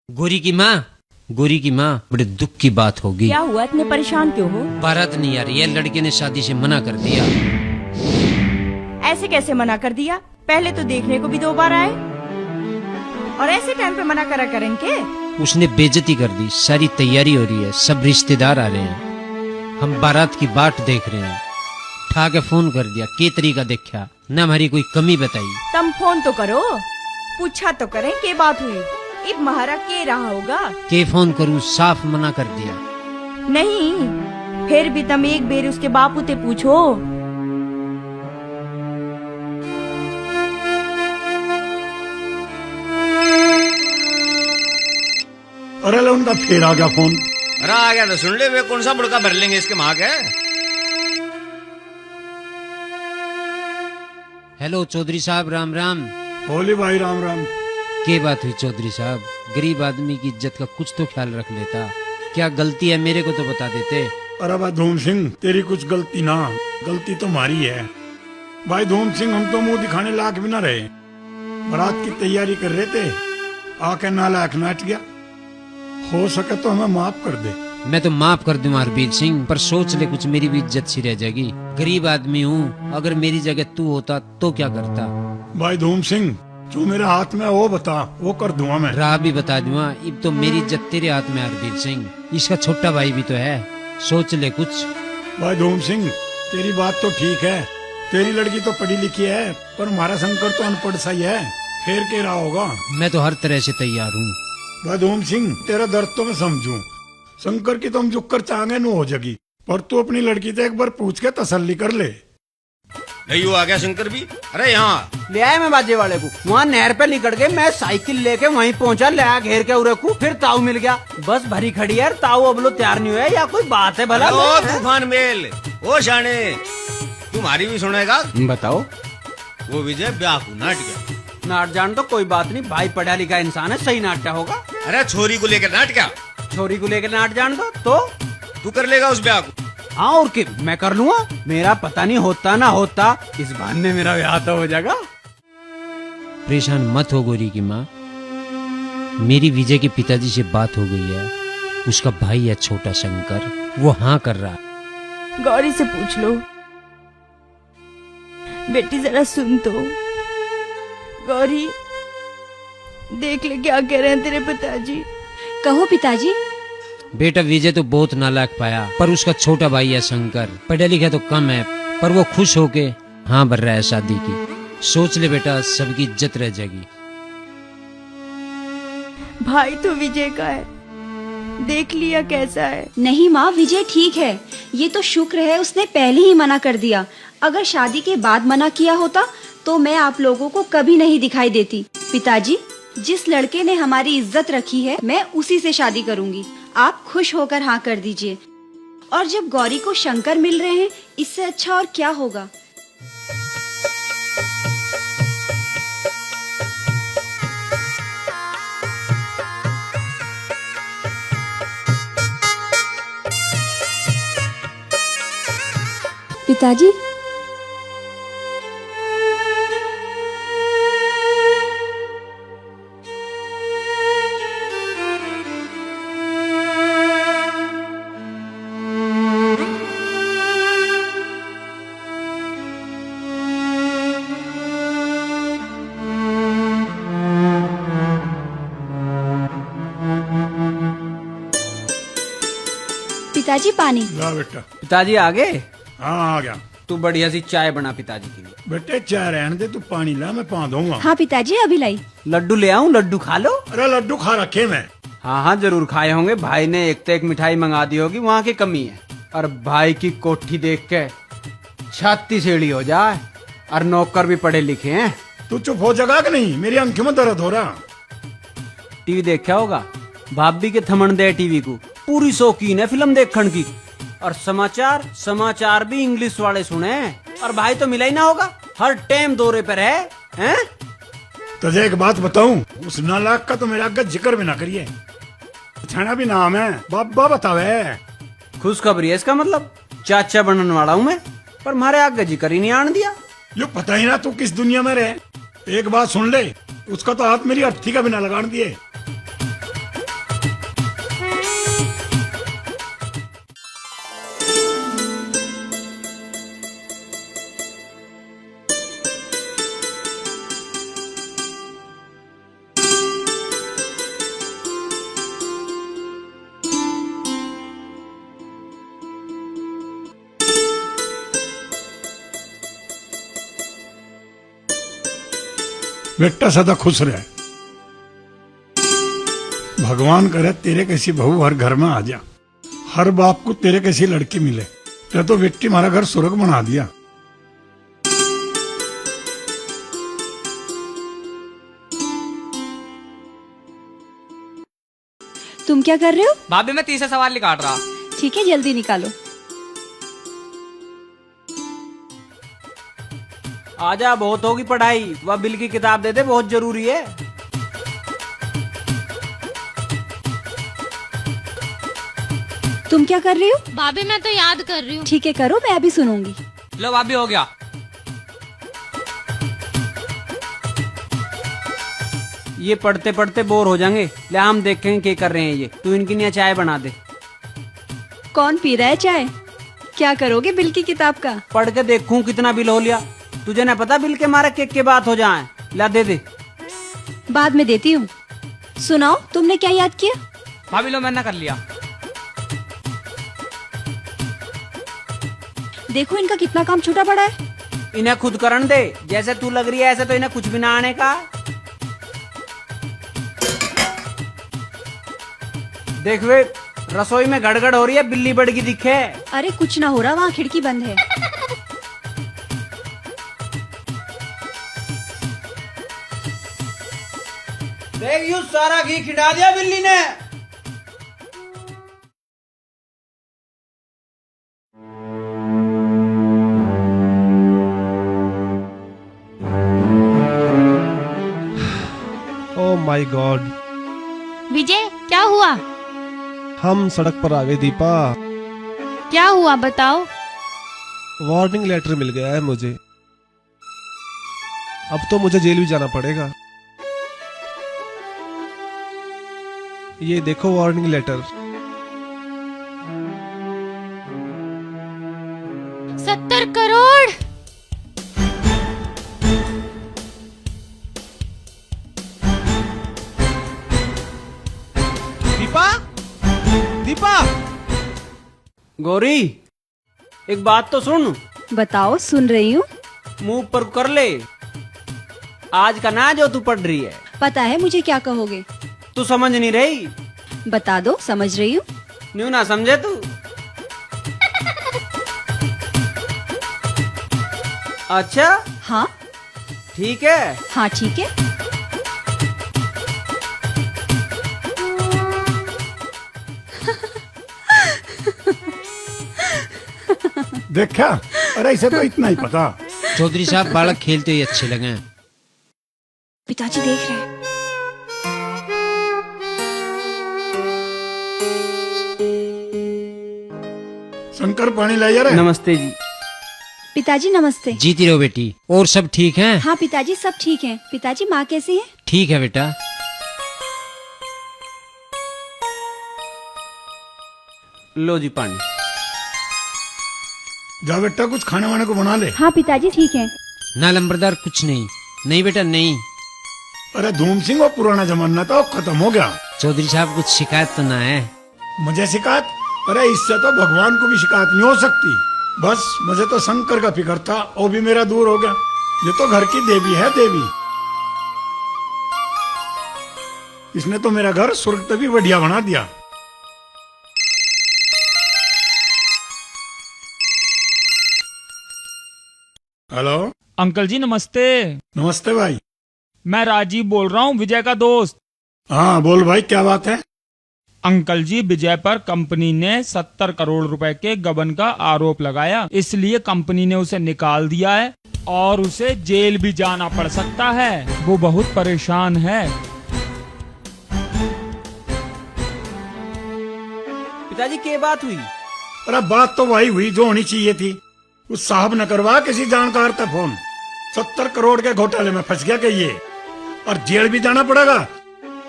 गोरी की माँ बड़े दुख की बात होगी। क्या हुआ, इतने परेशान क्यों हो? बारात नहीं आ रही है, लड़के ने शादी से मना कर दिया। ऐसे कैसे मना कर दिया? पहले तो देखने को भी 2 बार आए और ऐसे टाइम पे मना करा करेंगे? उसने बेइज्जती कर दी। सारी तैयारी हो रही है, सब रिश्तेदार आ रहे हैं, हम बारात की बाट देख रहे हैं। ठा के फोन कर दिया, के तरीका देखा न हमारी कोई कमी बताई। तुम फोन तो करो, पूछा तो करें के बात हुई। इब महारा के रहा होगा? के फोन करूं, साफ मना कर दिया। नहीं, फिर भी तुम एक बेर उसके बापू ते पूछो। अरे लो उनका फिर आ गया फोन। अरे आ गया तो सुन ले, वे कौन सा बुड़का भर लेंगे इसके माँ के। हेलो चौधरी साहब, राम राम। बोली भाई राम राम। के बात हुई चौधरी साहब? गरीब आदमी की इज्जत का कुछ तो ख्याल रख लेता। क्या गलती है, मेरे को तो बता देते। अरे भाई धूम सिंह, तेरी कुछ गलती ना, गलती तो हमारी है। भाई धूम सिंह, हम तो मुंह दिखाने लायक भी ना रहे। बारात की तैयारी कर रहे थे, आके नालायक नाच गया। हो सके तो हमें माफ कर दे। मैं तो माफ कर दूं हरबीर सिंह, पर सोच ले कुछ मेरी भी इज्जत सी रह जाएगी। गरीब आदमी हूँ, अगर मेरी जगह तू होता तो क्या करता? भाई धूम सिंह, जो मेरे हाथ में वो बता, वो कर दूंगा मैं। राह भी बता दूंगा। अब तो मेरी इज्जत तेरे हाथ में है हरबीर सिंह। इसका छोटा भाई भी तो है, सोच ले कुछ। भाई धूम सिंह, तेरी बात तो ठीक है, तेरी लड़की तो पढ़ी लिखी है, पर हमारा शंकर तो अनपढ़ सा ही है। फिर के रहा होगा। मैं तो हर तरह से तैयार हूँ। भाई धूम सिंह, तेरा दर्द तो मैं समझूं। शंकर की तो हम झुक कर चाहेंगे न हो जाएगी, पर तू अपनी लड़की से एक बार पूछ के तसल्ली कर ले। नहीं आ गया शंकर भी। अरे यहाँ ले आया मैं बाजे वाले को। वहाँ नहर पे निकल के मैं साइकिल लेके वहीं पहुँचा, ले आया घेर के उरे को। फिर ताऊ मिल गया, बस भरी खड़ी है। ताऊ अब लो तैयार नहीं हुआ, या कोई बात है भला? ओ तूफान मेल, ओ शाने, तुम्हारी भी सुनेगा। बताओ। वो विजय ब्याह को नाट गया। नाट जान तो कोई बात नहीं, भाई पढ़ा लिखा इंसान है, सही नाट्य होगा। अरे छोरी को लेकर नाट क्या? छोरी को लेकर नाट जान दो तो तू कर लेगा उस ब्याह को? हाँ और क्या, मैं कर लूंगा। मेरा पता नहीं होता ना होता, इस बहाने मेरा ब्याह तो हो जाएगा। परेशान मत हो गोरी की माँ, मेरी विजय के पिताजी से बात हो गई है। उसका भाई है छोटा शंकर, वो हाँ कर रहा है। गौरी से पूछ लो। बेटी जरा सुन तो। गौरी, देख ले क्या कह रहे हैं तेरे पिताजी। कहो पिताजी। बेटा विजय तो बहुत नालायक पाया, पर उसका छोटा भाई है शंकर, पढ़ा लिखा तो कम है, पर वो खुश होके हाँ भर रहा है शादी की। सोच ले बेटा, सबकी इज्जत रह जाएगी। भाई तो विजय का है, देख लिया कैसा है। नहीं माँ, विजय ठीक है। ये तो शुक्र है उसने पहले ही मना कर दिया। अगर शादी के बाद मना किया होता तो मैं आप लोगों को कभी नहीं दिखाई देती। पिताजी, जिस लड़के ने हमारी इज्जत रखी है, मैं उसी से शादी करूंगी। आप खुश होकर हाँ कर दीजिए। और जब गौरी को शंकर मिल रहे हैं, इससे अच्छा और क्या होगा। पिताजी, पिताजी पानी। ला बेटा। पिताजी आ गए? हाँ आ गया। तू बढ़िया सी चाय बना पिताजी के लिए। बेटे चाय रहने दे, तू पानी ला, मैं पा दूंगा। हाँ पिताजी, अभी लाई। लड्डू ले आऊं? लड्डू खा लो। अरे लड्डू खा रखे मैं। हाँ हाँ जरूर खाए होंगे, भाई ने एक तो एक मिठाई मंगा दी होगी, वहाँ की कमी है। और भाई की कोठी देख के छाती सेड़ी हो जाए। और नौकर भी पढ़े लिखे हैं। तू चुप हो जाएगा कि नहीं? मेरी आंखों में दर्द हो रहा। टीवी देखा होगा, भाभी के थमन दे टीवी को, पूरी शौकीन है फिल्म देखने की। और समाचार भी इंग्लिश वाले सुने। और भाई तो मिला ही ना होगा, हर टाइम दौरे पर है, हैं? तुझे एक बात बताऊं, उस नालायक का तो मेरा आगे जिक्र भी ना करिए। छाना भी नाम है, बाबा बतावे। खुशखबरी है इसका मतलब। चाचा बनने वाला हूँ मैं, पर मारे आगे जिक्र ही नहीं आन दिया। यो पता ही ना तू किस दुनिया में रहे। एक बात सुन ले, उसका तो हाथ मेरी अर्थी का बिना लगान दिए। बेटा सदा खुश रहे। भगवान करे तेरे कैसी बहू हर घर में आ जा, हर बाप को तेरे कैसी लड़की मिले। ते तो बेटी हमारा घर स्वर्ग बना दिया। तुम क्या कर रहे हो? भाभी मैं तीसरा सवाल नहीं काट रहा। ठीक है, जल्दी निकालो। आजा, बहुत होगी पढ़ाई। वह बिल की किताब दे दे, बहुत जरूरी है। तुम क्या कर रही हो? भाभी मैं तो याद कर रही हूँ। ठीक है, करो, मैं अभी सुनूंगी। लो भाभी हो गया। ये पढ़ते पढ़ते बोर हो जाएंगे। ले हम देखेंगे क्या कर रहे हैं ये। तू इनकी लिए चाय बना दे। कौन पी रहा है चाय? क्या करोगे बिल की किताब का? पढ़ के देखूं कितना बिल हो लिया। तुझे ना पता बिल के मारे के बात हो जाए। ला दे दे। बाद में देती हूँ। सुनाओ, तुमने क्या याद किया? भाभी लो मैंने कर लिया। देखो इनका कितना काम छूटा पड़ा है। इन्हें खुद करन दे। जैसे तू लग रही है ऐसे तो इन्हें कुछ भी ना आने का। देख वे, रसोई में गड़गड़ हो रही है, बिल्ली बढ़ की दिखे। अरे कुछ ना हो रहा, वहाँ खिड़की बंद है। देख यू सारा घी खिला दिया बिल्ली ने। ओह माय गॉड, विजय क्या हुआ? हम सड़क पर आ गए दीपा। क्या हुआ बताओ। वार्निंग लेटर मिल गया है मुझे। अब तो मुझे जेल भी जाना पड़ेगा। ये देखो वार्निंग लेटर। 70 करोड़। दीपा, दीपा, गौरी एक बात तो सुन। बताओ, सुन रही हूँ। मुंह पर कर ले। आज का ना जो तू पढ़ रही है। पता है मुझे क्या कहोगे। तू समझ नहीं रही। बता दो, समझ रही हूँ। न्यू ना समझे तू। अच्छा हाँ ठीक है। हाँ ठीक है। देखा, अरे इसे तो इतना ही पता। चौधरी साहब बालक खेलते ही अच्छे लगे। पिताजी देख रहे हैं। शंकर पानी लाइए रे। नमस्ते जी। पिताजी नमस्ते। जीती रहो बेटी। और सब ठीक है? हाँ पिताजी सब ठीक है। पिताजी माँ कैसी है? ठीक है बेटा। लो जी पानी। जा बेटा, कुछ खाने वाने को बना ले। हाँ पिताजी ठीक है। ना लंबरदार कुछ नहीं। नहीं बेटा नहीं। अरे धूम सिंह, वो पुराना जमाना तो खत्म हो गया। चौधरी साहब कुछ शिकायत तो ना है? मुझे शिकायत? अरे इससे तो भगवान को भी शिकायत नहीं हो सकती। बस मुझे तो शंकर का फिक्र था, वो भी मेरा दूर हो गया। ये तो घर की देवी है, देवी। इसने तो मेरा घर स्वर्ग तक भी बढ़िया बना दिया। हेलो अंकल जी नमस्ते। नमस्ते भाई। मैं राजीव बोल रहा हूँ, विजय का दोस्त। हाँ बोल भाई, क्या बात है? अंकल जी, विजय पर कंपनी ने 70 करोड़ रुपए के गबन का आरोप लगाया, इसलिए कंपनी ने उसे निकाल दिया है और उसे जेल भी जाना पड़ सकता है। वो बहुत परेशान है। पिताजी क्या बात हुई? अरे बात तो वही हुई जो होनी चाहिए थी। उस साहब ने करवा किसी जानकार का फोन। 70 करोड़ के घोटाले में फंस गया कि ये, और जेल भी जाना पड़ेगा।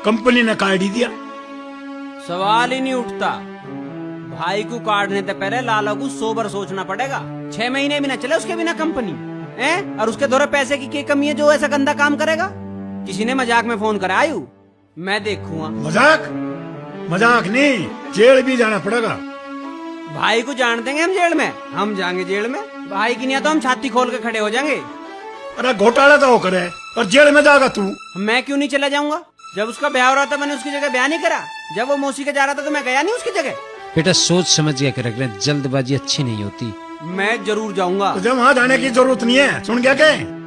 कंपनी ने काट ही दिया। सवाल ही नहीं उठता। भाई को काटने से पहले लाला को 100 बार सोचना पड़ेगा। 6 महीने भी ना चले उसके बिना कंपनी है। और उसके दौरे पैसे की क्या कमी है जो ऐसा गंदा काम करेगा? किसी ने मजाक में फोन करा आयु, मैं देखूंगा। मजाक? मजाक नहीं, जेल भी जाना पड़ेगा। भाई को जान देंगे हम जेल में? हम जाएंगे जेल में? भाई की नहीं तो हम छाती खोल के खड़े हो जाएंगे। अरे घोटाला तो वो करे और जेल में जाएगा तू। मैं क्यों नहीं चला जाऊंगा? जब उसका ब्याह हो रहा था मैंने उसकी जगह ब्याह नहीं करा? जब वो मौसी के जा रहा था तो मैं गया नहीं उसकी जगह? बेटा सोच समझ के रख रहे, जल्दबाजी अच्छी नहीं होती। मैं जरूर जाऊंगा। तुझे वहाँ जाने की जरूरत नहीं है, सुन गया के?